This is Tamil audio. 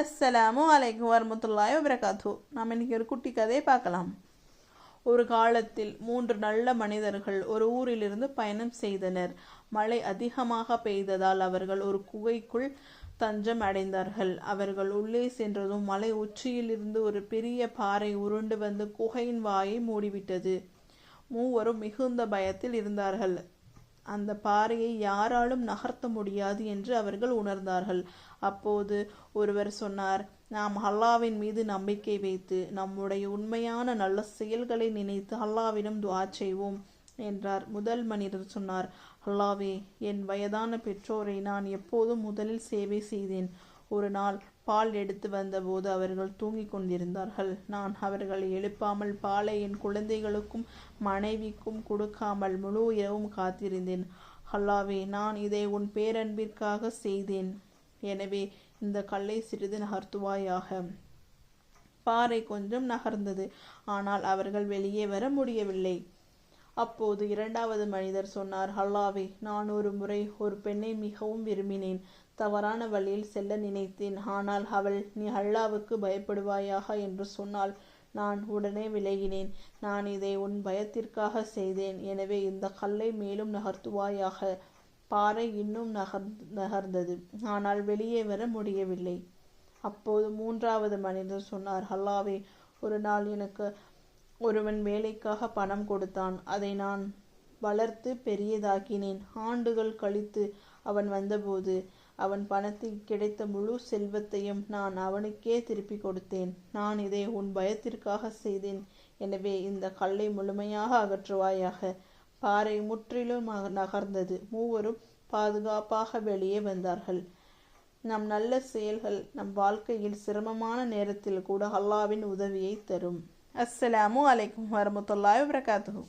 அஸ்ஸலாமு அலைக்கும் வரமத்துல்லாஹி வபரகாத்து. நாம் இன்னைக்கு ஒரு குட்டி கதையை பார்க்கலாம். ஒரு காலத்தில் 3 நல்ல மனிதர்கள் ஒரு ஊரிலிருந்து பயணம் செய்தனர். மழை அதிகமாக பெய்ததால் அவர்கள் ஒரு குகைக்குள் தஞ்சம் அடைந்தார்கள். அவர்கள் உள்ளே சென்றதும் மலை உச்சியிலிருந்து ஒரு பெரிய பாறை உருண்டு வந்து குகையின் வாயை மூடிவிட்டது. மூவரும் மிகுந்த பயத்தில் இருந்தார்கள். அந்த பாறையை யாராலும் நகர்த்த முடியாது என்று அவர்கள் உணர்ந்தார்கள். அப்போது ஒருவர் சொன்னார், நாம் அல்லாவின் மீது நம்பிக்கை வைத்து நம்முடைய உண்மையான நல்ல செயல்களை நினைத்து அல்லாவிடம் துஆ செய்வோம் என்றார். முதல் மனிதர் சொன்னார், அல்லாவே, என் வயதான பெற்றோரை நான் எப்போதும் முதலில் சேவை செய்தேன். ஒரு நாள் பால் எடுத்து வந்தபோது அவர்கள் தூங்கிக் கொண்டிருந்தார்கள். நான் அவர்களை எழுப்பாமல் பாலை என் குழந்தைகளுக்கும் மனைவிக்கும் கொடுக்காமல் முழு இரவும் காத்திருந்தேன். அல்லாவே, நான் இதை உன் பேரன்பிற்காக செய்தேன். எனவே இந்த கல்லை சிறிது நகர்த்துவாயாக. பாறை கொஞ்சம் நகர்ந்தது. ஆனால் அவர்கள் வெளியே வர முடியவில்லை. அப்போது இரண்டாவது மனிதர் சொன்னார், அல்லாவே, நான் ஒரு முறை ஒரு பெண்ணை மிகவும் விரும்பினேன். தவறான வழியில் செல்ல நினைத்தேன். ஆனால் அவள், நீ அல்லாவுக்கு பயப்படுவாயாக என்று சொன்னால் நான் உடனே விலகினேன். நான் இதை உன் பயத்திற்காக செய்தேன். எனவே இந்த கல்லை மேலும் நகர்த்துவாயாக. பாறை இன்னும் நகர்ந்தது. ஆனால் வெளியே வர முடியவில்லை. அப்போது மூன்றாவது மனிதர் சொன்னார், அல்லாவே, ஒரு நாள் எனக்கு ஒருவன் வேலைக்காக பணம் கொடுத்தான். அதை நான் வளர்த்து பெரியதாக்கினேன். ஆண்டுகள் கழித்து அவன் வந்தபோது அவன் பணத்தில் கிடைத்த முழு செல்வத்தையும் நான் அவனுக்கே திருப்பி கொடுத்தேன். நான் இதை உன் பயத்திற்காக செய்தேன். எனவே இந்த கல்லை முழுமையாக அகற்றுவாயாக. பாறை முற்றிலும் நகர்ந்தது. மூவரும் பாதுகாப்பாக வெளியே வந்தார்கள். நம் நல்ல செயல்கள் நம் வாழ்க்கையில் சிரமமான நேரத்தில் கூட அல்லாவின் உதவியை தரும். அஸ்ஸலாமு அலைக்கும் வரமத்துல்லாஹி வபரகாத்துஹு.